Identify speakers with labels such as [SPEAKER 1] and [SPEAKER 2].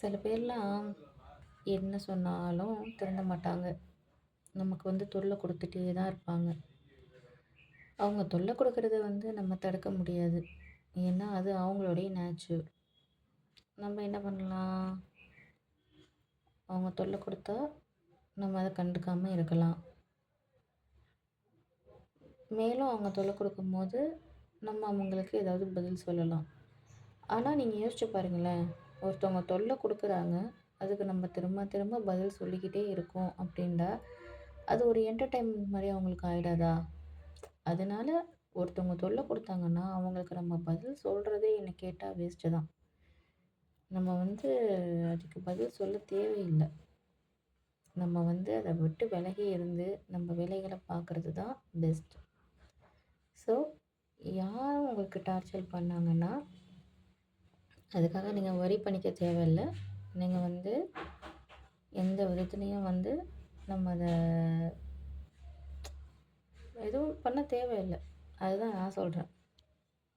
[SPEAKER 1] சில பேர்லாம் என்ன சொன்னாலும் திருந்த மாட்டாங்க. நமக்கு தொல்லை குடுத்துட்டே தான் இருப்பாங்க. அவங்க தொல்லை குடுக்குறத நம்ம தடுக்க முடியாது. ஏன்னா, அது அவங்களுடைய நேச்சர். நம்ம என்ன பண்ணலாம்? அவங்க தொல்லை குடுத்தா, நம்ம அத கண்டுக்காம இருக்கலாம். மேலும் அவங்க தொல்லை குடுக்கும்போது, நம்ம அவங்களுக்கு ஏதாவது பதில் சொல்லலாம். ஆனா, நீங்க யோசிச்சு பாருங்களேன். ஒருத்தவங்க தொல்லை குடுக்குறாங்க. அதுக்கு நம்ம திரும்ப திரும்ப பதில் சொல்லிக்கிட்டே இருக்கோம் அப்படின்டா, அது ஒரு என்டர்டெயின்மெண்ட் மாரி அவங்களுக்கு ஆயிடாதா? அதனால ஒருத்தவங்க தொல்லை குடுத்தாங்கன்னா, அவங்களுக்கு நம்ம பதில் சொல்றதே என்ன கேட்டா வேஸ்ட்டு தான். நம்ம அதுக்கு பதில் சொல்ல தேவையில்ல. நம்ம அத விட்டு விலகி இருந்து, நம்ம வேலைகள பார்க்குறது தான் பெஸ்ட். ஸோ, யாரும் உங்களுக்கு டார்ச்சர் பண்ணாங்கன்னா, அதுக்காக நீங்க வொரி பண்ணிக்க தேவையில்ல. நீங்க எந்த விதத்துலயும் நம்ம அத எதுவும் பண்ண தேவையில்ல. அதுதான் நான் சொல்றேன்.